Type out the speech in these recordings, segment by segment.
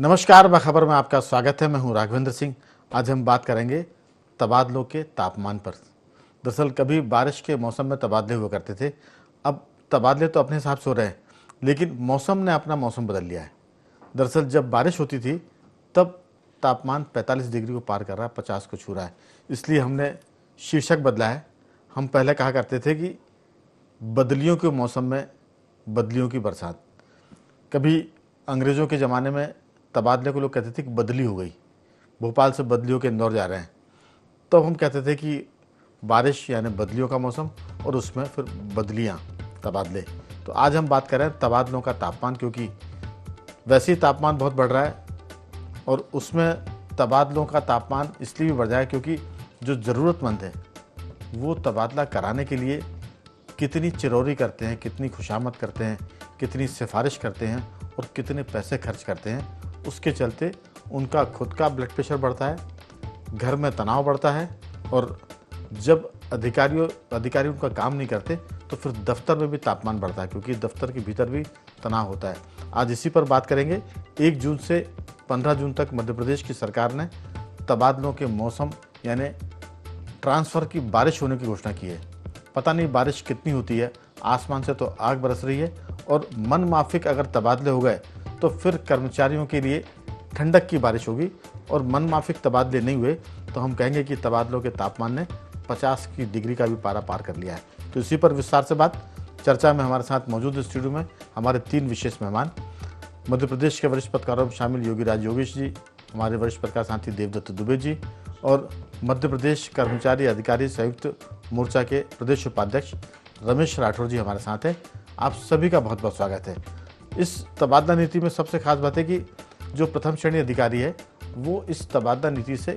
नमस्कार, बखबर में आपका स्वागत है। मैं हूं राघवेंद्र सिंह। आज हम बात करेंगे तबादलों के तापमान पर। दरअसल कभी बारिश के मौसम में तबादले हुआ करते थे, अब तबादले तो अपने हिसाब से हो रहे हैं, लेकिन मौसम ने अपना मौसम बदल लिया है। दरअसल जब बारिश होती थी तब तापमान 45 डिग्री को पार कर रहा है, 50 को छू रहा है। इसलिए हमने शीर्षक बदला है। हम पहले कहा करते थे कि बदलियों के मौसम में बदलियों की बरसात। कभी अंग्रेज़ों के ज़माने में तबादले को लोग कहते थे कि बदली हो गई, भोपाल से बदलियों के इंदौर जा रहे हैं। तब हम कहते थे कि बारिश यानी बदलियों का मौसम, और उसमें फिर बदलियाँ, तबादले। तो आज हम बात कर रहे हैं तबादलों का तापमान, क्योंकि वैसे ही तापमान बहुत बढ़ रहा है और उसमें तबादलों का तापमान इसलिए भी बढ़ जाए क्योंकि जो ज़रूरतमंद है वो तबादला कराने के लिए कितनी चिरौरी करते हैं, कितनी खुशामद करते हैं, कितनी सिफारिश करते हैं और कितने पैसे खर्च करते हैं। उसके चलते उनका खुद का ब्लड प्रेशर बढ़ता है, घर में तनाव बढ़ता है, और जब अधिकारी उनका काम नहीं करते तो फिर दफ्तर में भी तापमान बढ़ता है, क्योंकि दफ्तर के भीतर भी तनाव होता है। आज इसी पर बात करेंगे। 1 जून से 15 जून तक मध्य प्रदेश की सरकार ने तबादलों के मौसम यानी ट्रांसफ़र की बारिश होने की घोषणा की है। पता नहीं बारिश कितनी होती है, आसमान से तो आग बरस रही है, और मन माफिक अगर तबादले हो गए तो फिर कर्मचारियों के लिए ठंडक की बारिश होगी, और मन माफिक तबादले नहीं हुए तो हम कहेंगे कि तबादलों के तापमान ने 50 की डिग्री का भी पारा पार कर लिया है। तो इसी पर विस्तार से बात चर्चा में हमारे साथ मौजूद स्टूडियो में हमारे 3 विशेष मेहमान, मध्य प्रदेश के वरिष्ठ पत्रकारों में शामिल योगीराज योगेश जी, हमारे वरिष्ठ पत्रकार साथी देवदत्त दुबे जी, और मध्य प्रदेश कर्मचारी अधिकारी संयुक्त मोर्चा के प्रदेश उपाध्यक्ष रमेश राठौर जी हमारे साथ हैं। आप सभी का बहुत बहुत स्वागत है। इस तबादला नीति में सबसे खास बात है कि जो प्रथम श्रेणी अधिकारी है वो इस तबादला नीति से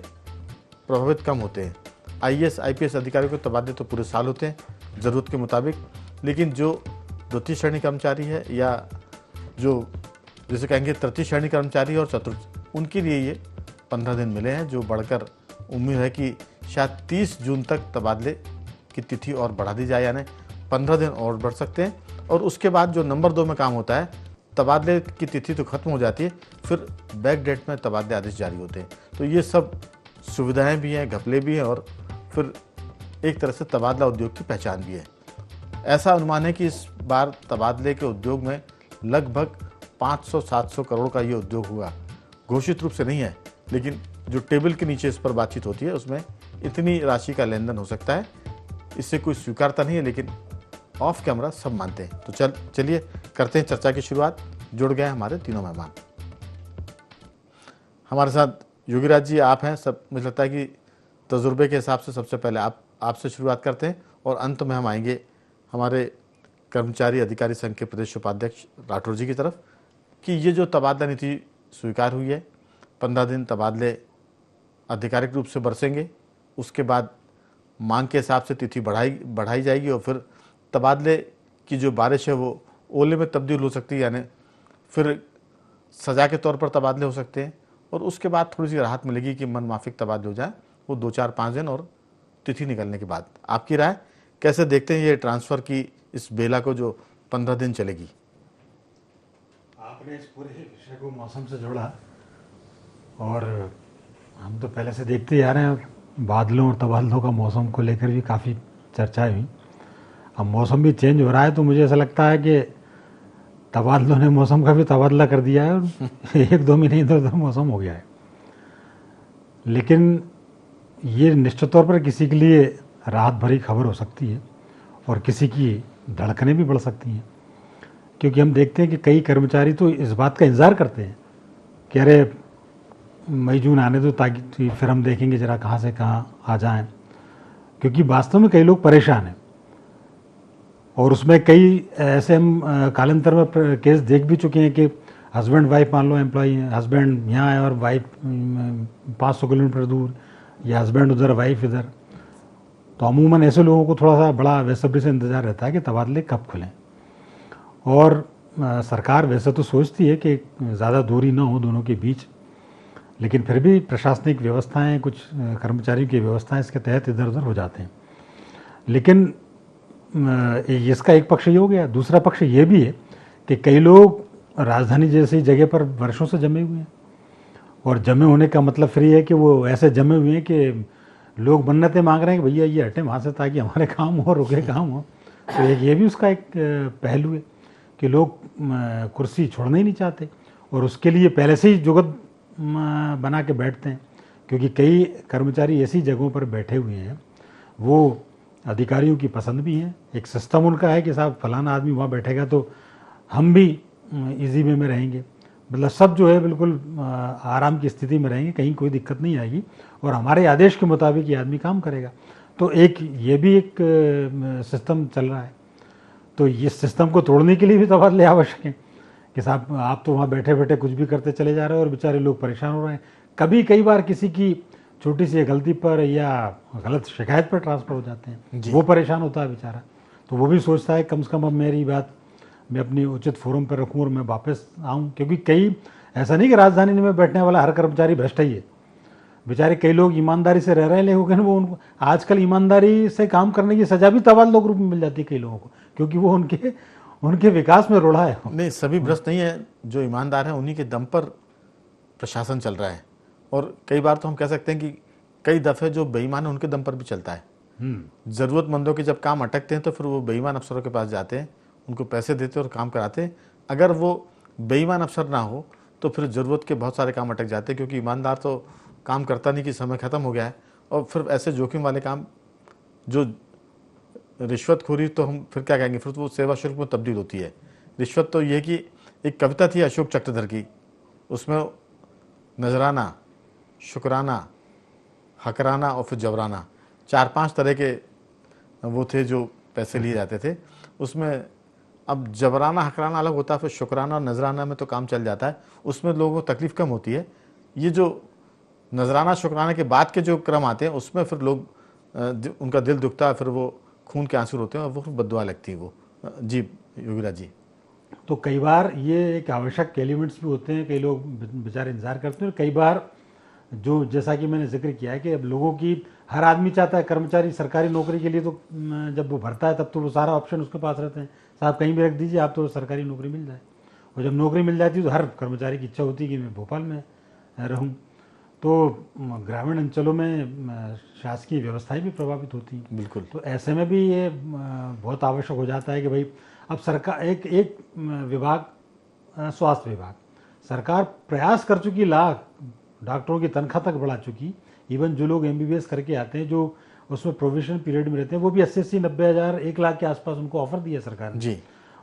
प्रभावित कम होते हैं। आईएएस आईपीएस अधिकारियों के तबादले तो पूरे साल होते हैं ज़रूरत के मुताबिक, लेकिन जो द्वितीय श्रेणी कर्मचारी है या जो जिसे कहेंगे तृतीय श्रेणी कर्मचारी और चतुर्थ, उनके लिए ये 15 दिन मिले हैं, जो बढ़कर उम्मीद है कि शायद 30 जून तक तबादले की तिथि और बढ़ा दी जाए, यानी 15 दिन और बढ़ सकते हैं। और उसके बाद जो नंबर 2 में काम होता है, तबादले की तिथि तो खत्म हो जाती है, फिर बैक डेट में तबादले आदेश जारी होते हैं। तो ये सब सुविधाएं भी हैं, घपले भी हैं, और फिर एक तरह से तबादला उद्योग की पहचान भी है। ऐसा अनुमान है कि इस बार तबादले के उद्योग में लगभग 500-700 करोड़ का ये उद्योग हुआ। घोषित रूप से नहीं है, लेकिन जो टेबल के नीचे इस पर बातचीत होती है उसमें इतनी राशि का लेन देन हो सकता है। इससे कोई स्वीकारता नहीं है, लेकिन ऑफ कैमरा सब मानते हैं। तो चलिए करते हैं चर्चा की शुरुआत। जुड़ गए हमारे तीनों मेहमान। हमारे साथ योगीराज जी आप हैं। सब मुझे लगता है कि तजुर्बे के हिसाब से सबसे पहले आपसे शुरुआत करते हैं, और अंत में हम आएंगे हमारे कर्मचारी अधिकारी संघ के प्रदेश उपाध्यक्ष राठौर जी की तरफ, कि ये जो तबादला नीति स्वीकार हुई है, 15 दिन तबादले आधिकारिक रूप से बरसेंगे, उसके बाद मांग के हिसाब से तिथि बढ़ाई जाएगी, और फिर तबादले की जो बारिश है वो ओले में तब्दील हो सकती है, यानी फिर सज़ा के तौर पर तबादले हो सकते हैं, और उसके बाद थोड़ी सी राहत मिलेगी कि मन माफिक तबादले हो जाए, वो 2-4-5 दिन और तिथि निकलने के बाद। आपकी राय, कैसे देखते हैं ये ट्रांसफ़र की इस बेला को जो 15 दिन चलेगी? आपने इस पूरे विषय को मौसम से जोड़ा, और हम तो पहले से देखते ही आ रहे हैं, बादलों और तबादलों का मौसम को लेकर भी काफ़ी चर्चाएं हुई। अब मौसम भी चेंज हो रहा है, तो मुझे ऐसा लगता है कि तबादलों ने मौसम का भी तबादला कर दिया है, और 1-2 महीने इधर उधर मौसम हो गया है। लेकिन ये निश्चित तौर पर किसी के लिए राहत भरी खबर हो सकती है, और किसी की धड़कनें भी बढ़ सकती हैं, क्योंकि हम देखते हैं कि कई कर्मचारी तो इस बात का इंतज़ार करते हैं कि अरे मई जून आने दो, ताकि फिर हम देखेंगे ज़रा कहाँ से कहाँ आ जाएं, क्योंकि वास्तव में कई लोग परेशान हैं। और उसमें कई ऐसे हम कालांतर में केस देख भी चुके हैं कि हस्बैंड वाइफ, मान लो एम्प्लॉई हैं, हस्बैंड यहाँ है और वाइफ 500 किलोमीटर दूर, या हस्बैंड उधर वाइफ इधर। तो अमूमन ऐसे लोगों को थोड़ा सा बड़ा बेसब्री से इंतज़ार रहता है कि तबादले कब खुलें। और सरकार वैसे तो सोचती है कि ज़्यादा दूरी ना हो दोनों के बीच, लेकिन फिर भी प्रशासनिक व्यवस्थाएं, कुछ कर्मचारियों की व्यवस्थाएं इसके तहत इधर उधर हो जाते हैं। लेकिन इसका एक पक्ष ये हो गया। दूसरा पक्ष ये भी है कि कई लोग राजधानी जैसी जगह पर वर्षों से जमे हुए हैं, और जमे होने का मतलब फिर ये है कि वो ऐसे जमे हुए हैं कि लोग मन्नतें मांग रहे हैं कि भैया ये हटे वहाँ से ताकि हमारे काम हो, रुके काम हो। तो एक ये भी उसका एक पहलू है कि लोग कुर्सी छोड़ना ही नहीं चाहते और उसके लिए पहले से ही जुगत बना के बैठते हैं, क्योंकि कई कर्मचारी ऐसी जगहों पर बैठे हुए हैं, वो अधिकारियों की पसंद भी हैं। एक सिस्टम उनका है कि साहब फलाना आदमी वहाँ बैठेगा तो हम भी इजी वे में रहेंगे, मतलब सब जो है बिल्कुल आराम की स्थिति में रहेंगे, कहीं कोई दिक्कत नहीं आएगी और हमारे आदेश के मुताबिक ये आदमी काम करेगा। तो एक ये भी एक सिस्टम चल रहा है। तो ये सिस्टम को तोड़ने के लिए भी तबादले आवश्यक हैं कि साहब आप तो वहाँ बैठे बैठे कुछ भी करते चले जा रहे हो और बेचारे लोग परेशान हो रहे हैं। कई बार किसी की छोटी सी गलती पर या गलत शिकायत पर ट्रांसफ़र हो जाते हैं, वो परेशान होता है बेचारा। तो वो भी सोचता है कम से कम अब मेरी बात मैं अपनी उचित फोरम पर रखूँ और मैं वापस आऊँ, क्योंकि ऐसा नहीं कि राजधानी में बैठने वाला हर कर्मचारी भ्रष्ट ही है। बेचारे कई लोग ईमानदारी से रह रहे हैं, लेकिन वो उनको आजकल ईमानदारी से काम करने की सजा भी तबादलों के रूप में मिल जाती है कई लोगों को, क्योंकि वो उनके विकास में रुड़ा है। नहीं, सभी भ्रष्ट नहीं है, जो ईमानदार हैं उन्हीं के दम पर प्रशासन चल रहा है। और कई बार तो हम कह सकते हैं कि कई दफ़े जो बेईमान है उनके दम पर भी चलता है। ज़रूरतमंदों के जब काम अटकते हैं तो फिर वो बेईमान अफसरों के पास जाते हैं, उनको पैसे देते और काम कराते हैं। अगर वो बेईमान अफसर ना हो तो फिर ज़रूरत के बहुत सारे काम अटक जाते हैं, क्योंकि ईमानदार तो काम करता नहीं कि समय ख़त्म हो गया है। और फिर ऐसे जोखिम वाले काम, जो रिश्वतखोरी, तो हम फिर क्या कहेंगे, फिर तो वो सेवा शुल्क में तब्दील होती है। रिश्वत तो ये कि एक कविता थी अशोक चक्रधर की, उसमें नजराना, शुक्राना, हकराना और फिर जबराना, 4-5 तरह के वो थे जो पैसे लिए जाते थे। उसमें अब जबराना हकराना अलग होता है, फिर शुक्राना और नजराना में तो काम चल जाता है, उसमें लोगों को तकलीफ कम होती है। ये जो नजराना शुक्राना के बाद के जो क्रम आते हैं उसमें फिर लोग उनका दिल दुखता है, फिर वो खून के आंसू रोते हैं और वो फिर बद्दुआ लगती है वो। जी योगीराज जी। तो कई बार ये एक आवश्यक एलिमेंट्स भी होते हैं, कई लोग बेचारे इंतजार करते हैं, और कई बार जो जैसा कि मैंने जिक्र किया है कि अब लोगों की हर आदमी चाहता है कर्मचारी सरकारी नौकरी के लिए, तो जब वो भरता है तब तो वो सारा ऑप्शन उसके पास रहते हैं, साहब कहीं भी रख दीजिए आप तो सरकारी नौकरी मिल जाए। और जब नौकरी मिल जाती है तो हर कर्मचारी की इच्छा होती है कि मैं भोपाल में रहूं। तो ग्रामीण अंचलों में शासकीय व्यवस्थाएं भी प्रभावित होती हैं। बिल्कुल। तो ऐसे में भी ये बहुत आवश्यक हो जाता है कि भाई अब सरकार एक विभाग, स्वास्थ्य विभाग, सरकार प्रयास कर चुकी, लाख डॉक्टरों की तनख्वाह तक बढ़ा चुकी। इवन जो लोग MBBS करके आते हैं, जो उसमें प्रोविजन पीरियड में रहते हैं, वो भी 80-90 हज़ार 1 लाख के आसपास उनको ऑफर दिया सरकार ने जी।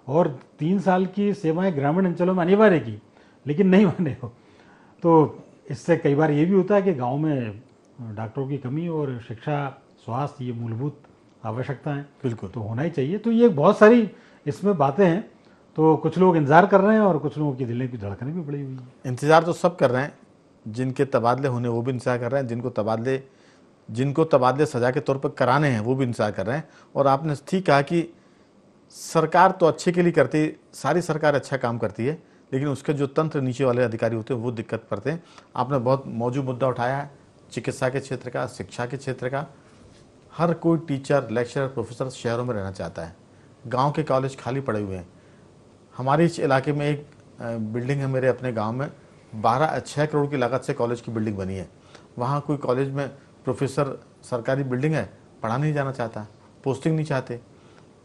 और 3 साल की सेवाएं ग्रामीण अंचलों में अनिवार्य की, लेकिन नहीं माने हो। तो इससे कई बार ये भी होता है कि गांव में डॉक्टरों की कमी और शिक्षा, स्वास्थ्य, ये मूलभूत आवश्यकता है, बिल्कुल। तो होना ही चाहिए। तो ये बहुत सारी इसमें बातें हैं। तो कुछ लोग इंतजार कर रहे हैं और कुछ लोगों की दिल की धड़कनें भी बढ़ी हुई हैं। इंतज़ार तो सब कर रहे हैं, जिनके तबादले होने वो भी इंतजार कर रहे हैं, जिनको तबादले सजा के तौर पर कराने हैं वो भी इंतजार कर रहे हैं। और आपने ठीक कहा कि सरकार तो अच्छे के लिए करती, सारी सरकार अच्छा काम करती है, लेकिन उसके जो तंत्र नीचे वाले अधिकारी होते हैं वो दिक्कत पड़ते हैं। आपने बहुत मौजूद मुद्दा उठाया है, चिकित्सा के क्षेत्र का, शिक्षा के क्षेत्र का। हर कोई टीचर, लेक्चरर, प्रोफेसर शहरों में रहना चाहता है, गांव के कॉलेज खाली पड़े हुए हैं। हमारे इस इलाके में एक बिल्डिंग है, मेरे अपने गांव में 6 करोड़ की लागत से कॉलेज की बिल्डिंग बनी है। वहाँ कोई कॉलेज में प्रोफेसर, सरकारी बिल्डिंग है, पढ़ाने नहीं जाना चाहता, पोस्टिंग नहीं चाहते,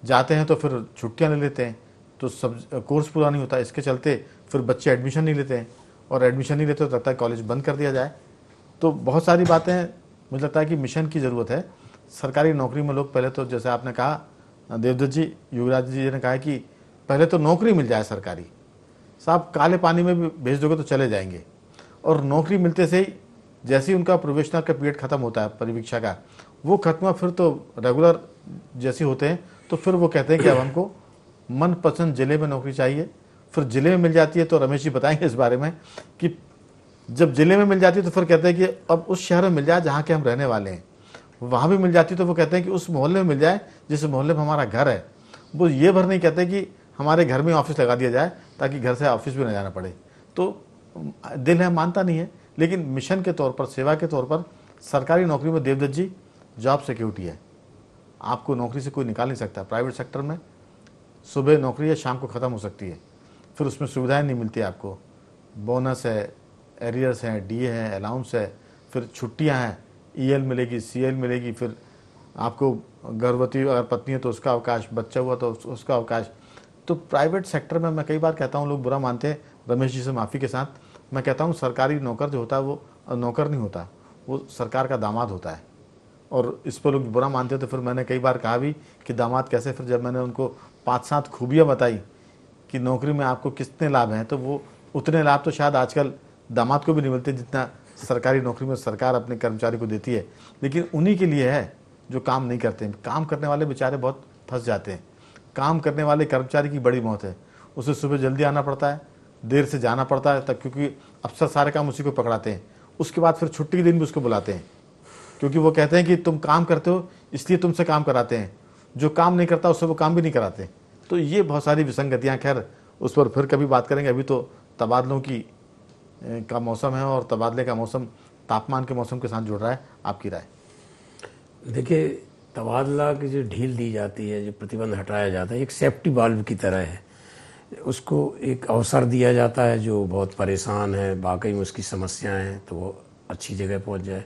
जाते हैं तो फिर छुट्टियाँ ले लेते हैं, तो सब कोर्स पूरा नहीं होता। इसके चलते फिर बच्चे एडमिशन नहीं लेते हैं, और एडमिशन नहीं लेते तो लगता है कॉलेज बंद कर दिया जाए। तो बहुत सारी बातें हैं, मुझे लगता है कि मिशन की ज़रूरत है। सरकारी नौकरी में लोग पहले तो, जैसे आपने कहा देवदत्त जी, युवराज जी ने कहा कि पहले तो नौकरी मिल जाए सरकारी। साहब काले पानी में भी भेज दोगे तो चले जाएंगे, और नौकरी मिलते से ही जैसे ही उनका प्रोबेशनर का पीरियड खत्म होता है, परिवीक्षा का, वो खत्म हुआ, फिर तो रेगुलर जैसे होते हैं, तो फिर वो कहते हैं कि अब हमको मनपसंद ज़िले में नौकरी चाहिए। फिर ज़िले में मिल जाती है तो रमेश जी बताएंगे इस बारे में कि जब ज़िले में मिल जाती है तो फिर कहते हैं कि अब उस शहर में मिल जाए जहाँ के हम रहने वाले हैं। वहाँ भी मिल जाती है तो वो कहते हैं कि उस मोहल्ले में मिल जाए जिस मोहल्ले में हमारा घर है। वो ये भर नहीं कहते कि हमारे घर में ऑफिस लगा दिया जाए ताकि घर से ऑफिस भी न जाना पड़े। तो दिल है, मानता नहीं है, लेकिन मिशन के तौर पर, सेवा के तौर पर सरकारी नौकरी में देवदत्त जी जॉब सिक्योरिटी है। आपको नौकरी से कोई निकाल नहीं सकता। प्राइवेट सेक्टर में सुबह नौकरी है, शाम को ख़त्म हो सकती है, फिर उसमें सुविधाएं नहीं मिलती आपको, बोनस है, एरियर्स हैं, डीए है, अलाउंस है, फिर छुट्टियां हैं, ईएल मिलेगी, सीएल मिलेगी, फिर आपको गर्भवती अगर पत्नी है तो उसका अवकाश, बच्चा हुआ तो उसका अवकाश। तो प्राइवेट सेक्टर में मैं कई बार कहता हूँ, लोग बुरा मानते हैं, रमेश जी से माफ़ी के साथ मैं कहता हूँ, सरकारी नौकर जो होता है वो नौकर नहीं होता, वो सरकार का दामाद होता है। और इस पर लोग बुरा मानते हैं, तो फिर मैंने कई बार कहा भी कि दामाद कैसे, फिर जब मैंने उनको 5-7 खूबियाँ बताई कि नौकरी में आपको कितने लाभ हैं, तो वो उतने लाभ तो शायद आजकल दामाद को भी नहीं मिलते जितना सरकारी नौकरी में सरकार अपने कर्मचारी को देती है। लेकिन उन्हीं के लिए है जो काम नहीं करते। काम करने वाले बेचारे बहुत फंस जाते हैं। काम करने वाले कर्मचारी की बड़ी मौत है। उसे सुबह जल्दी आना पड़ता है, देर से जाना पड़ता है तब, क्योंकि अफसर सारे काम उसी को पकड़ाते हैं। उसके बाद फिर छुट्टी के दिन भी उसको बुलाते हैं, क्योंकि वो कहते हैं कि तुम काम करते हो इसलिए तुमसे काम कराते हैं, जो काम नहीं करता उससे वो काम भी नहीं कराते। तो ये बहुत सारी विसंगतियाँ, खैर उस पर फिर कभी बात करेंगे। अभी तो तबादलों का मौसम है और तबादले का मौसम तापमान के मौसम के साथ जुड़ रहा है। आपकी राय? देखिए, तबादला की जो ढील दी जाती है, जो प्रतिबंध हटाया जाता है, एक सेफ्टी वाल्व की तरह है। उसको एक अवसर दिया जाता है, जो बहुत परेशान है, वाकई में उसकी समस्याएं हैं, तो वो अच्छी जगह पहुंच जाए।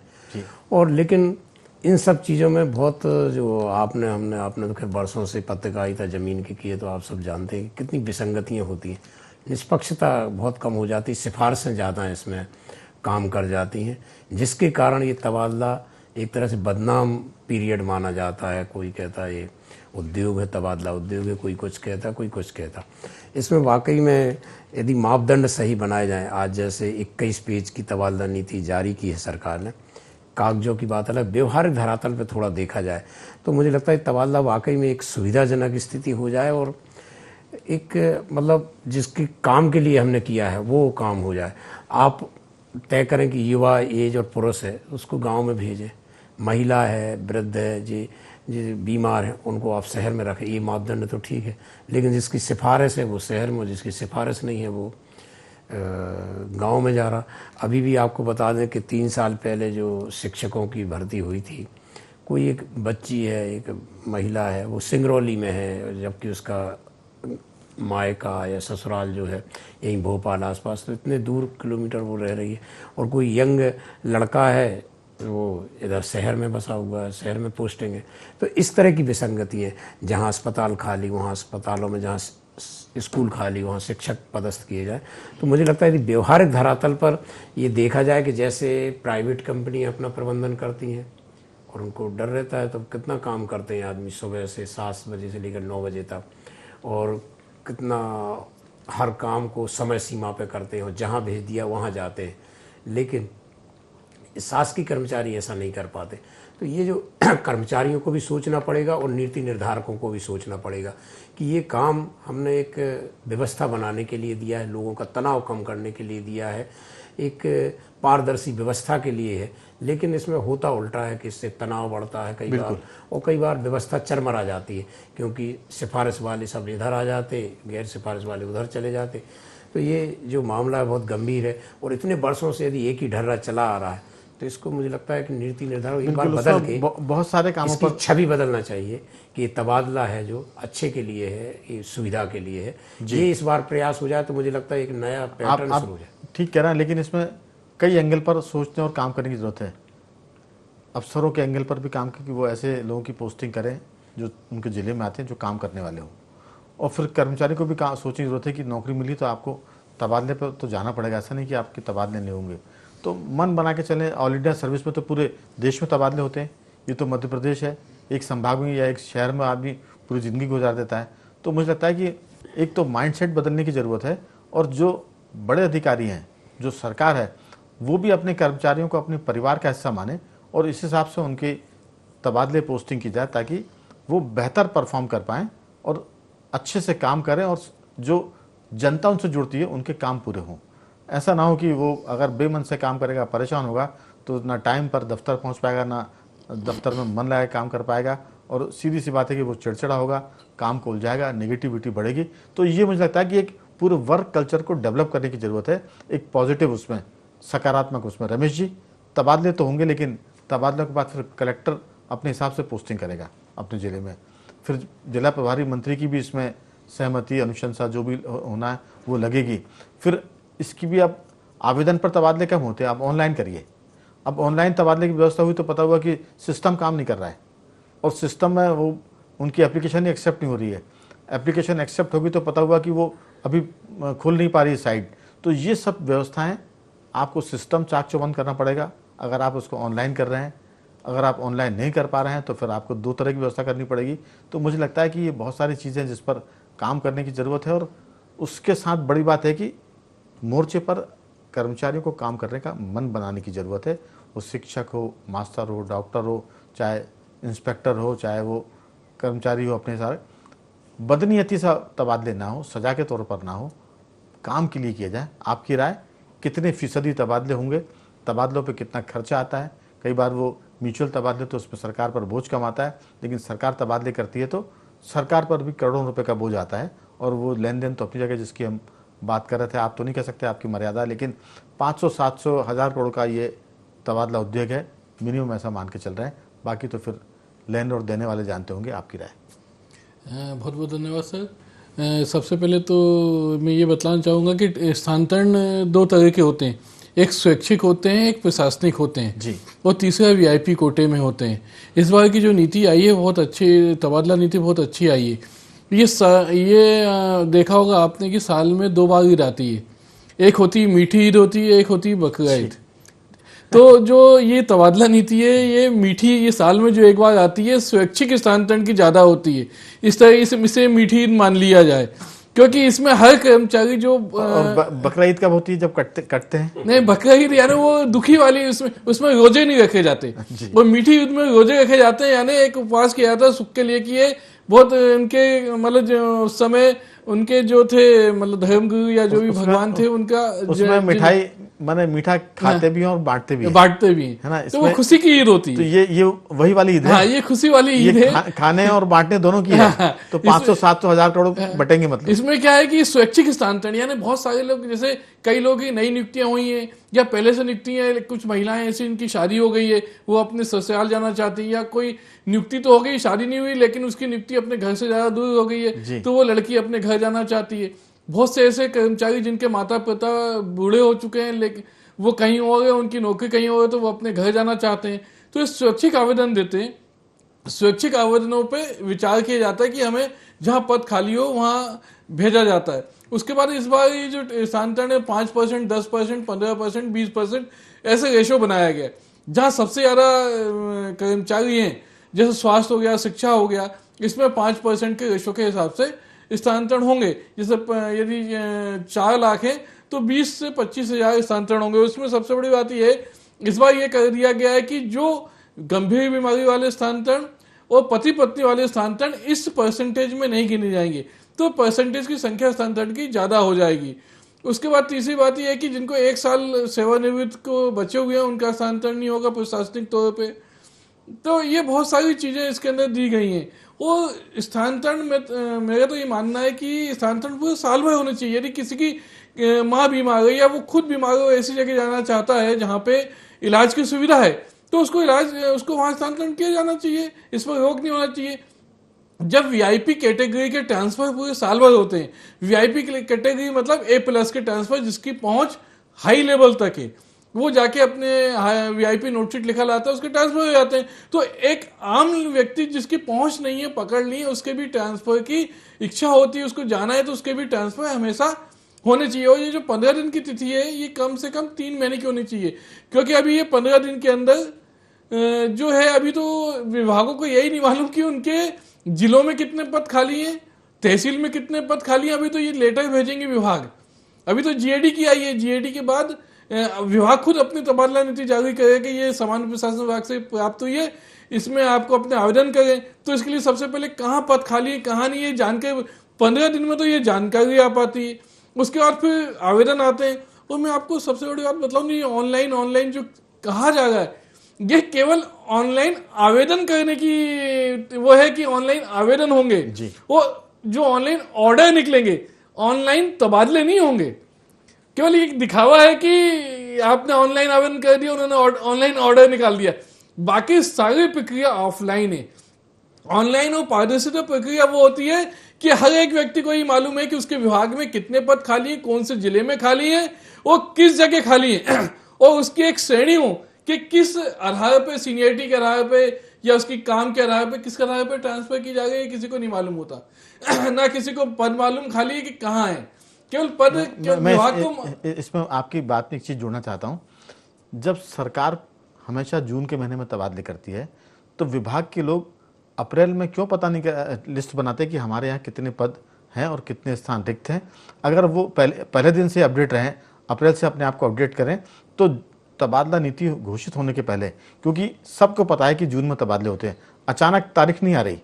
और लेकिन इन सब चीज़ों में बहुत जो आपने तो खैर वर्षों से पत्रकारिता ज़मीन की है, तो आप सब जानते हैं कि कितनी विसंगतियाँ होती हैं। निष्पक्षता बहुत कम हो जाती, सिफारिशें ज़्यादा हैं इसमें काम कर जाती हैं, जिसके कारण ये तबादला एक तरह से बदनाम पीरियड माना जाता है। कोई कहता है ये उद्योग है, तबादला उद्योग है, कोई कुछ कहता, कोई कुछ कहता। इसमें वाकई में यदि मापदंड सही बनाए जाएं, आज जैसे 21 पेज की तबादला नीति जारी की है सरकार ने, कागजों की बात अलग, व्यवहारिक धरातल पर थोड़ा देखा जाए तो मुझे लगता है तबादला वाकई में एक सुविधाजनक स्थिति हो जाए और एक मतलब जिसके काम के लिए हमने किया है वो काम हो जाए। आप तय करें कि युवा, एज और पुरुष है उसको गांव में भेजें, महिला है, वृद्ध है, जी बीमार है, उनको आप शहर में रखें, ये मापदंड तो ठीक है। लेकिन जिसकी सिफारिश है वो शहर में, जिसकी सिफारिश नहीं है वो गांव में जा रहा। अभी भी आपको बता दें कि 3 साल पहले जो शिक्षकों की भर्ती हुई थी, कोई एक बच्ची है, एक महिला है, वो सिंगरौली में है, जबकि उसका मायका या ससुराल जो है यहीं भोपाल आसपास, तो इतने दूर किलोमीटर वो रह रही है। और कोई यंग लड़का है वो इधर शहर में बसा हुआ है, शहर में पोस्टिंग है। तो इस तरह की विसंगति है, जहाँ अस्पताल खाली वहाँ अस्पतालों में, जहाँ स्कूल खाली वहाँ शिक्षक पदस्थ किए जाए। तो मुझे लगता है कि व्यवहारिक धरातल पर ये देखा जाए कि जैसे प्राइवेट कंपनी अपना प्रबंधन करती हैं और उनको डर रहता है तो कितना काम करते हैं आदमी, सुबह से 7 बजे से लेकर 9 बजे तक, और कितना हर काम को समय सीमा पे करते हैं और जहाँ भेज दिया वहाँ जाते हैं। लेकिन शासकीय कर्मचारी ऐसा नहीं कर पाते। तो ये जो कर्मचारियों को भी सोचना पड़ेगा और नीति निर्धारकों को भी सोचना पड़ेगा कि ये काम हमने एक व्यवस्था बनाने के लिए दिया है, लोगों का तनाव कम करने के लिए दिया है, एक पारदर्शी व्यवस्था के लिए है, लेकिन इसमें होता उल्टा है कि इससे तनाव बढ़ता है कई बार, और कई बार व्यवस्था चरमरा जाती है, क्योंकि सिफारिश वाले सब इधर आ जाते, गैर सिफारिश वाले उधर चले जाते। तो ये जो मामला है बहुत गंभीर है, और इतने वर्षों से यदि एक ही ढर्रा चला आ रहा है तो इसको मुझे लगता है कि नीति निर्धारक एक बार बदल के बहुत सारे कामों पर छवि बदलना चाहिए कि ये तबादला है जो अच्छे के लिए है, ये सुविधा के लिए है। ये इस बार प्रयास हो जाए तो मुझे लगता है एक नया पैटर्न शुरू हो जाए। ठीक कह रहे हैं, लेकिन इसमें कई एंगल पर सोचने और काम करने की जरूरत है। अफसरों के एंगल पर भी काम कि वो ऐसे लोगों की पोस्टिंग करें जो उनके ज़िले में आते हैं, जो काम करने वाले हों। और फिर कर्मचारी को भी सोचने की जरूरत है कि नौकरी मिली तो आपको तबादले पर तो जाना पड़ेगा, ऐसा नहीं कि आपके तबादले नहीं होंगे। तो मन बना के चलें। ऑल इंडिया सर्विस में तो पूरे देश में तबादले होते हैं, ये तो मध्य प्रदेश है, एक संभाग में या एक शहर में आदमी पूरी ज़िंदगी गुजार देता है। तो मुझे लगता है कि एक तो माइंडसेट बदलने की ज़रूरत है, और जो बड़े अधिकारी हैं, जो सरकार है, वो भी अपने कर्मचारियों को अपने परिवार का हिस्सा माने और इस हिसाब से उनके तबादले पोस्टिंग की जाए, ताकि वो बेहतर परफॉर्म कर पाएँ और अच्छे से काम करें, और जो जनता उनसे जुड़ती है उनके काम पूरे हों। ऐसा ना हो कि वो अगर बेमन से काम करेगा, परेशान होगा, तो ना टाइम पर दफ्तर पहुंच पाएगा, ना दफ्तर में मन लगा काम कर पाएगा, और सीधी सी बात है कि वो चिड़चिड़ा होगा, काम को उलझाएगा, नेगेटिविटी बढ़ेगी। तो ये मुझे लगता है कि एक पूरे वर्क कल्चर को डेवलप करने की ज़रूरत है, एक पॉजिटिव उसमें, सकारात्मक उसमें। रमेश जी, तबादले तो होंगे, लेकिन तबादले के बाद फिर कलेक्टर अपने हिसाब से पोस्टिंग करेगा अपने ज़िले में, फिर जिला प्रभारी मंत्री की भी इसमें सहमति, अनुशंसा जो भी होना है वो लगेगी। फिर इसकी भी अब आवेदन पर तबादले कम होते हैं, आप ऑनलाइन करिए। अब ऑनलाइन तबादले की व्यवस्था हुई तो पता हुआ कि सिस्टम काम नहीं कर रहा है और सिस्टम में वो उनकी एप्लीकेशन ही एक्सेप्ट नहीं हो रही है। एप्लीकेशन एक्सेप्ट होगी तो पता हुआ कि वो अभी खुल नहीं पा रही है साइट। तो ये सब व्यवस्थाएं आपको सिस्टम चाक चौबंद करना पड़ेगा अगर आप उसको ऑनलाइन कर रहे हैं। अगर आप ऑनलाइन नहीं कर पा रहे हैं तो फिर आपको दो तरह की व्यवस्था करनी पड़ेगी। तो मुझे लगता है कि ये बहुत सारी चीज़ें जिस पर काम करने की ज़रूरत है। और उसके साथ बड़ी बात है कि मोर्चे पर कर्मचारियों को काम करने का मन बनाने की ज़रूरत है। वो शिक्षक हो, मास्टर हो, डॉक्टर हो, चाहे इंस्पेक्टर हो, चाहे वो कर्मचारी हो, अपने सारे बदनीयती सा तबादले ना हो, सजा के तौर पर ना हो, काम के लिए किया जाए। आपकी राय, कितने फीसदी तबादले होंगे, तबादलों पे कितना खर्चा आता है? कई बार वो म्यूचुअल तबादले तो उसमें सरकार पर बोझ कम आता है, लेकिन सरकार तबादले करती है तो सरकार पर भी करोड़ों रुपए का बोझ आता है। और वो लेन देन तो अपनी जगह जिसकी हम बात कर रहे थे, आप तो नहीं कह सकते, आपकी मर्यादा है, लेकिन 500, 700, 1000 करोड़ का ये तबादला उद्योग है मिनिमम, ऐसा मान के चल रहे हैं। बाकी तो फिर लेने और देने वाले जानते होंगे। आपकी राय? बहुत बहुत धन्यवाद सर। सबसे पहले तो मैं ये बताना चाहूँगा कि स्थानांतरण दो तरह के होते हैं, एक स्वैच्छिक होते हैं, एक प्रशासनिक होते हैं जी। और तीसरा वीआईपी कोटे में होते हैं। इस बार की जो नीति आई है बहुत अच्छी, तबादला नीति बहुत अच्छी आई है। ये देखा होगा आपने कि साल में दो बार ईद आती है, एक होती मीठी ईद होती है, एक होती बकरा ईद। तो जो ये तबादला नीति है, ये मीठी, ये साल में जो एक बार आती है, स्वैच्छिक स्थानांतरण की ज़्यादा होती है। इस तरह इसे मीठी ईद मान लिया जाए, क्योंकि इसमें हर कर्मचारी जो और बकरा ईद कब होती है? जब कटते हैं? नहीं, बकरा ईद यानी वो दुखी वाली, उसमें रोजे नहीं रखे जाते। वो मीठी ईद में रोजे रखे जाते हैं, यानी एक उपवास किया जाता है सुख के लिए कि ये बहुत उनके मतलब जो उस समय उनके जो थे मतलब धर्मगुरु या जो भी भगवान थे उनका उसमें मिठाई माने मीठा खाते भी हैं और बांटते भी हैं, है ना। इसमें तो वो खुशी की ईद होती है। तो ये वही वाली ईद है। हाँ, ये खुशी वाली ईद है। खाने और बांटने दोनों की है। तो 500, 700, 1000 करोड़ बटेंगे। मतलब इसमें क्या है कि स्वैच्छिक स्थानांतरण, यानी बहुत सारे लोग, जैसे कई लोग की नई नियुक्तियां हुई हैं या पहले से नियुक्तियां हैं, कुछ महिलाएं ऐसी इनकी शादी हो गई है, वो अपने ससुराल जाना चाहती है, या कोई नियुक्ति तो हो गई, शादी नहीं हुई, लेकिन उसकी नियुक्ति अपने घर से ज्यादा दूर हो गई है, तो वो लड़की अपने घर जाना चाहती है। बहुत से ऐसे कर्मचारी जिनके माता पिता बूढ़े हो चुके हैं, लेकिन वो कहीं और है, उनकी नौकरी कहीं और है, तो वो अपने घर जाना चाहते हैं, तो इस स्वैच्छिक आवेदन देते हैं। स्वैच्छिक आवेदनों पे विचार किया जाता है कि हमें जहां पद खाली हो वहां भेजा जाता है। उसके बाद इस बार ये जो स्थानांतरण है 5%, 10%, 15%, 20% ऐसे रेशो बनाया गया। जहां सबसे ज्यादा कर्मचारी हैं, जैसे स्वास्थ्य हो गया, शिक्षा हो गया, इसमें 5% के रेशो के हिसाब से स्थानांतरण होंगे। जैसे यदि 4 लाख है तो 20 से 25 हजार स्थानांतरण होंगे। उसमें सबसे बड़ी बात यह है, इस बार यह कर दिया गया है कि जो गंभीर बीमारी वाले स्थानांतरण और पति पत्नी वाले स्थानांतरण इस परसेंटेज में नहीं गिने जाएंगे, तो परसेंटेज की संख्या स्थानांतरण की ज्यादा हो जाएगी। उसके बाद तीसरी बात यह है कि जिनको 1 साल सेवानिवृत्त को बचे हुए हैं उनका स्थानांतरण नहीं होगा प्रशासनिक तौर पे। तो ये बहुत सारी चीजें इसके अंदर दी गई हैं। और स्थानांतरण में मेरा तो ये मानना है कि स्थानांतरण पूरे साल भर होने चाहिए। यदि किसी की माँ बीमार है या वो खुद बीमार हो, ऐसी जगह जाना चाहता है जहाँ पे इलाज की सुविधा है, तो उसको वहाँ स्थानांतरण किया जाना चाहिए, इस पर रोक नहीं होना चाहिए। जब वीआईपी कैटेगरी के ट्रांसफर पूरे साल भर होते हैं, वीआईपी कैटेगरी मतलब A+ के ट्रांसफर जिसकी पहुंच हाई लेवल तक है, वो जाके अपने वीआईपी नोटशीट लिखा लाता है, उसके ट्रांसफर हो जाते हैं। तो एक आम व्यक्ति जिसकी पहुंच नहीं है, पकड़ नहीं है, उसके भी ट्रांसफर की इच्छा होती है, उसको जाना है, तो उसके भी ट्रांसफर हमेशा होने चाहिए। और ये जो 15 दिन की तिथि है, ये कम से कम 3 महीने की होनी चाहिए, क्योंकि अभी ये 15 दिन के अंदर जो है, अभी तो विभागों को यही नहीं मालूम कि उनके जिलों में कितने पद खाली हैं, तहसील में कितने पद खाली हैं। अभी तो ये लेटर भेजेंगे विभाग। अभी तो जीएडी की आई है, जीएडी के बाद विभाग खुद अपनी तबादला नीति जारी करे कि ये सामान्य प्रशासन विभाग से प्राप्त हुई है, इसमें आपको अपने आवेदन करें। तो इसके लिए सबसे पहले कहाँ पद खाली है, कहाँ नहीं है, जानकारी 15 दिन में तो ये जानकारी आ पाती है। उसके बाद फिर आवेदन आते हैं। और मैं आपको सबसे बड़ी बात बताऊँ, ये ऑनलाइन जो कहा जा रहा है, ये केवल ऑनलाइन आवेदन करने की वो है कि ऑनलाइन आवेदन होंगे, वो जो ऑनलाइन ऑर्डर निकलेंगे, ऑनलाइन तबादले नहीं होंगे। केवल ये दिखावा है कि आपने ऑनलाइन आवेदन कर दिया, उन्होंने ऑनलाइन ऑर्डर निकाल दिया। बाकी सारी प्रक्रिया ऑफलाइन है। ऑनलाइन और पारदर्शिता प्रक्रिया वो होती है कि हर एक व्यक्ति को ये मालूम है कि उसके विभाग में कितने पद खाली हैं, कौन से जिले में खाली हैं और किस जगह खाली हैं और उसकी एक श्रेणी हो कि किस आधार पे, सीनियरिटी के आधार पे या उसकी काम के आधार पे, किस आधार पे ट्रांसफर की जा रही है, किसी को नहीं मालूम होता ना किसी को पद मालूम खाली है कि कहाँ है, केवल पद विभाग को। इसमें आपकी बात में एक चीज जोड़ना चाहता हूँ। जब सरकार हमेशा जून के महीने में तबादले करती है तो विभाग के लोग अप्रैल में क्यों पता नहीं लिस्ट बनाते कि हमारे यहाँ कितने पद हैं और कितने स्थान रिक्त हैं। अगर वो पहले दिन से अपडेट रहें, अप्रैल से अपने आप को अपडेट करें, तो तबादला नीति घोषित होने के पहले, क्योंकि सबको पता है कि जून में तबादले होते हैं, अचानक तारीख नहीं आ रही,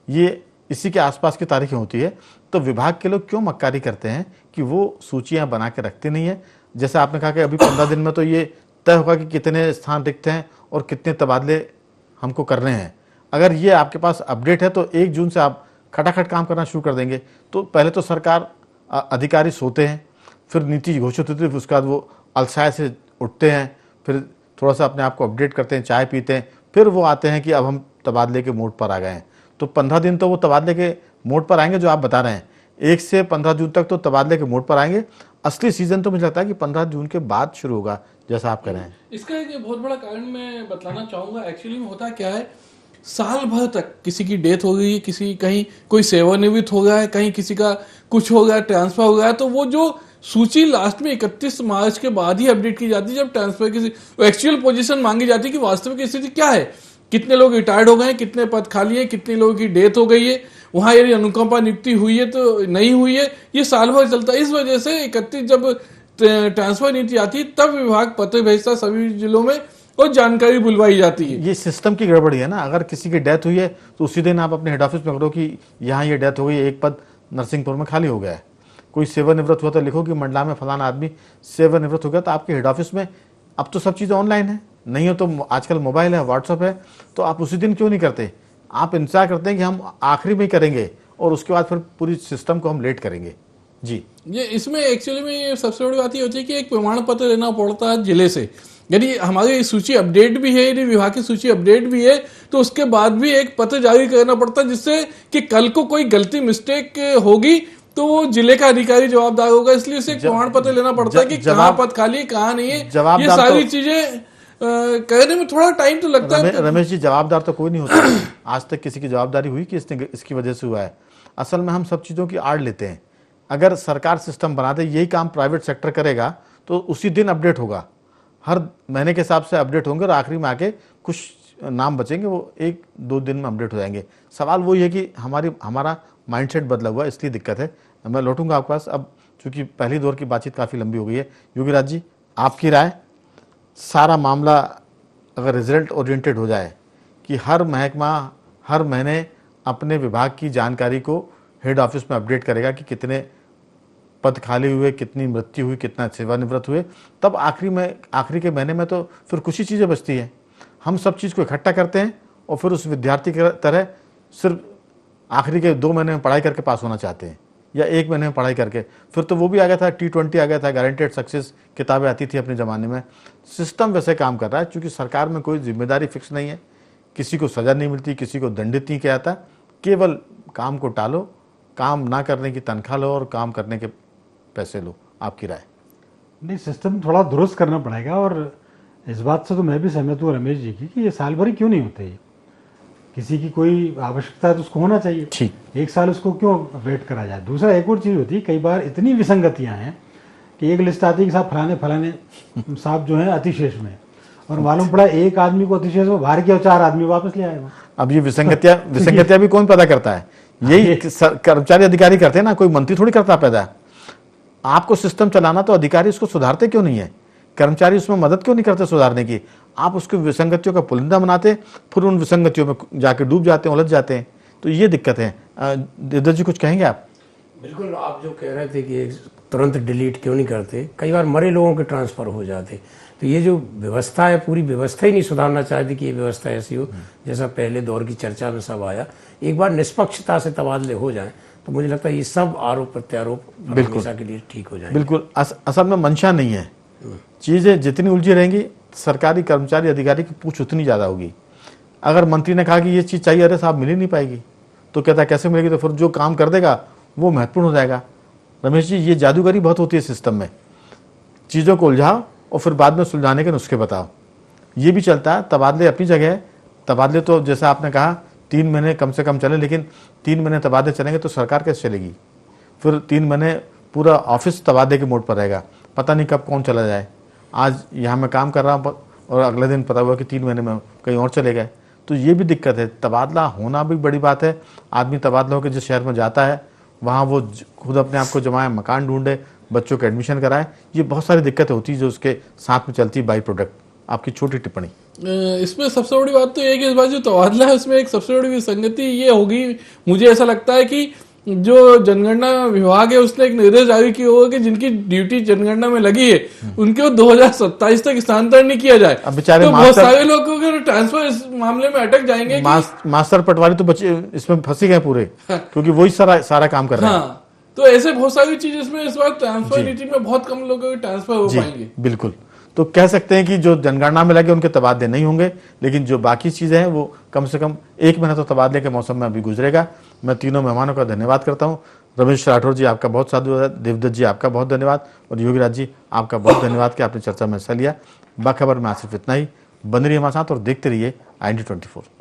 ये इसी के आसपास की तारीखें होती है, तो विभाग के लोग क्यों मक्कारी करते हैं कि वो सूचियां बना के रखते नहीं है। जैसे आपने कहा कि अभी 15 दिन में तो ये तय होगा कि कितने स्थान रिक्त हैं और कितने तबादले हमको करने हैं। अगर ये आपके पास अपडेट है तो 1 जून से आप खटाखट काम करना शुरू कर देंगे। तो पहले तो सरकार अधिकारी सोते हैं, फिर नीति घोषित होती है, फिर उसके बाद वो अलसाए से उठते हैं, फिर थोड़ा सा अपने आप को अपडेट करते हैं, चाय पीते हैं, फिर वो आते हैं कि अब हम तबादले के मोड पर आ गए हैं। तो 15 दिन तो वो तबादले के मोड पर आएंगे जो आप बता रहे हैं। 1 से 15 जून तक तो तबादले के मोड पर आएंगे। असली सीजन तो मुझे लगता है कि 15 जून के बाद शुरू होगा, जैसा आप कह रहे हैं। इसका एक बहुत बड़ा कारण मैं बतलाना चाहूंगा। एक्चुअली में होता क्या है, साल भर तक किसी की डेथ हो गई, किसी कहीं कोई सेवानिवृत्त हो गया है, कहीं किसी का कुछ हो गया, ट्रांसफर हो गया, तो वो जो सूची लास्ट में 31 मार्च के बाद ही अपडेट की जाती है, जब ट्रांसफर की एक्चुअल पोजीशन मांगी जाती है कि वास्तविक स्थिति क्या है, कितने लोग रिटायर्ड हो गए हैं, कितने पद खाली है, कितने लोगों की डेथ हो गई है, वहां यदि अनुकंपा नियुक्ति हुई है तो नहीं हुई है, ये साल भर चलता है। इस वजह से 31 जब ट्रांसफर नीति आती है तब विभाग पत्र भेजता सभी जिलों में और जानकारी बुलवाई जाती है। ये सिस्टम की गड़बड़ी है ना। अगर किसी की डेथ हुई है तो उसी दिन आप अपने हेड ऑफिस में करो कि यहाँ ये डेथ हो गई, एक पद नरसिंहपुर में खाली हो गया है। कोई सेवानिवृत्त हुआ तो लिखो कि मंडला में फलाना आदमी सेवानिवृत्त हो गया, तो आपके हेड ऑफिस में अब तो सब चीज़ें ऑनलाइन है, नहीं हो तो आजकल मोबाइल है, व्हाट्सअप है, तो आप उसी दिन क्यों नहीं करते? आप इंतजार करते हैं कि हम आखिरी में करेंगे और उसके बाद फिर पूरी सिस्टम को हम लेट करेंगे। जी, ये इसमें एक्चुअली में ये सबसे बड़ी बात ये होती है कि एक प्रमाण पत्र लेना पड़ता है जिले से। यदि हमारी सूची अपडेट भी है, यदि विभाग की सूची अपडेट भी है, तो उसके बाद भी एक पत्र जारी करना पड़ता है, जिससे कि कल को कोई गलती मिस्टेक होगी तो वो जिले का अधिकारी जवाबदार होगा। इसलिए उसे एक प्रमाण पत्र लेना पड़ता है कि कहाँ पद खाली है, कहाँ नहीं है। ये सारी चीजें कहने में थोड़ा टाइम तो लगता है। रमेश जी, जवाबदार तो कोई नहीं होता। आज तक किसी की जवाबदारी हुई कि इसकी वजह से हुआ है? असल में हम सब चीज़ों की आड़ लेते हैं। अगर सरकार सिस्टम बना दे, यही काम प्राइवेट सेक्टर करेगा तो उसी दिन अपडेट होगा, हर महीने के हिसाब से अपडेट होंगे और आखिरी में आके कुछ नाम बचेंगे, वो 1-2 दिन में अपडेट हो जाएंगे। सवाल वही है कि हमारा माइंडसेट बदला हुआ, इसलिए दिक्कत है। मैं लौटूंगा आपके पास। अब चूंकि पहली दौर की बातचीत काफ़ी लंबी हो गई है, योगीराज जी आपकी राय, सारा मामला अगर रिजल्ट ओरिएंटेड हो जाए कि हर महकमा हर महीने अपने विभाग की जानकारी को हेड ऑफिस में अपडेट करेगा कि कितने पद खाली हुए, कितनी मृत्यु हुई, कितना सेवानिवृत्त हुए, तब आखिरी के महीने में तो फिर कुछ ही चीज़ें बचती हैं। हम सब चीज़ को इकट्ठा करते हैं और फिर उस विद्यार्थी की तरह सिर्फ आखिरी के 2 महीने में पढ़ाई करके पास होना चाहते हैं या 1 महीने में पढ़ाई करके। फिर तो वो भी आ गया था, T20 आ गया था, गारंटेड सक्सेस किताबें आती थी अपने ज़माने में। सिस्टम वैसे काम कर रहा है, क्योंकि सरकार में कोई जिम्मेदारी फिक्स नहीं है, किसी को सज़ा नहीं मिलती, किसी को दंडित नहीं किया जाता, केवल काम को टालो, काम ना करने की तनख्वाह लो और काम करने के पैसे लो। आपकी राय? नहीं, सिस्टम थोड़ा दुरुस्त करना पड़ेगा। और इस बात से तो मैं भी सहमत हूँ रमेश जी की कि ये साल भर ही क्यों नहीं होते। ये किसी की कोई आवश्यकता है तो उसको होना चाहिए, ठीक, 1 साल उसको क्यों वेट करा जाए। दूसरा एक और चीज़ होती है, कई बार इतनी विसंगतियाँ हैं कि एक लिस्ट आती है कि साहब फलाने साहब जो है अतिशेष में, और मालूम पड़ा एक आदमी को अतिशेष में बाहर किया, 4 आदमी वापस ले आए। अब ये विसंगतियाँ भी कौन पैदा करता है? यही कर्मचारी अधिकारी करते हैं ना, कोई मंत्री थोड़ी करता पैदा। आपको सिस्टम चलाना तो अधिकारी उसको सुधारते क्यों नहीं है? कर्मचारी उसमें मदद क्यों नहीं करते सुधारने की? आप उसकी विसंगतियों का पुलिंदा बनाते, फिर उन विसंगतियों में जाके डूब जाते हैं, उलझ जाते हैं। तो ये दिक्कत है। देवदत्त जी कुछ कहेंगे आप? बिल्कुल, आप जो कह रहे थे कि तुरंत डिलीट क्यों नहीं करते, कई बार मरे लोगों के ट्रांसफ़र हो जाते। तो ये जो व्यवस्था है, पूरी व्यवस्था ही नहीं सुधारना चाहती कि ये व्यवस्था ऐसी हो जैसा पहले दौर की चर्चा में सब आया। एक बार निष्पक्षता से तबादले हो जाएं तो मुझे लगता है ये सब आरोप प्रत्यारोप हमेशा के लिए ठीक हो जाएंगे। बिल्कुल, असल में मंशा नहीं है। चीज़ें जितनी उलझी रहेंगी, सरकारी कर्मचारी अधिकारी की पूछ उतनी ज़्यादा होगी। अगर मंत्री ने कहा कि ये चीज़ चाहिए, अरे साहब मिल ही नहीं पाएगी, तो कहता है कैसे मिलेगी, तो फिर जो काम कर देगा वो महत्वपूर्ण हो जाएगा। रमेश जी, ये जादूगरी बहुत होती है सिस्टम में, चीज़ों को उलझाओ और फिर बाद में सुलझाने के नुस्खे बताओ। ये भी चलता है। तबादले अपनी जगह है, तबादले तो जैसा आपने कहा 3 महीने कम से कम चले, लेकिन 3 महीने तबादले चलेंगे तो सरकार कैसे चलेगी? फिर 3 महीने पूरा ऑफिस तबादले के मोड पर रहेगा, पता नहीं कब कौन चला जाए। आज यहाँ मैं काम कर रहा हूँ और अगले दिन पता हुआ कि 3 महीने में कहीं और चले गए, तो ये भी दिक्कत है। तबादला होना भी बड़ी बात है। आदमी तबादला होकर जिस शहर में जाता है वहाँ वो खुद अपने आप को जमाए, मकान ढूंढे, बच्चों के एडमिशन कराए, ये बहुत सारी दिक्कतें होती है जो उसके साथ में चलती है बाई प्रोडक्ट। आपकी छोटी टिप्पणी। इसमें सबसे बड़ी बात तो ये है कि इस बार जो तबादला है उसमें एक सबसे बड़ी विसंगति ये होगी, मुझे ऐसा लगता है कि जो जनगणना विभाग है उसने एक निर्देश जारी किया होगा कि जिनकी ड्यूटी जनगणना में लगी है उनके वो 2027 तक स्थानांतरण नहीं किया जाए। अब बेचारे तो बहुत सारे लोग अगर ट्रांसफर इस मामले में अटक जाएंगे मास्टर पटवारी तो बच्चे इसमें फंसी गए पूरे, क्योंकि वही सारा काम कर रहे हैं। हाँ, तो ऐसे बहुत सारी चीज इसमें इस बार ट्रांसफर नीति में बहुत कम लोगों के ट्रांसफर हो पाएंगे। बिल्कुल। तो कह सकते हैं कि जो जनगणना में लगे उनके तबादले नहीं होंगे, लेकिन जो बाकी चीजें हैं वो कम से कम 1 महीना तो तबादले के मौसम में अभी गुजरेगा। मैं तीनों मेहमानों का धन्यवाद करता हूं। रमेश राठौर जी आपका बहुत साधुवाद, देवदत्त जी आपका बहुत धन्यवाद और योगीराज जी आपका बहुत धन्यवाद कि आपने चर्चा में हिस्सा लिया। बाखबर में आज सिर्फ इतना ही। बने रहिए हमारे साथ और देखते रहिए IND24।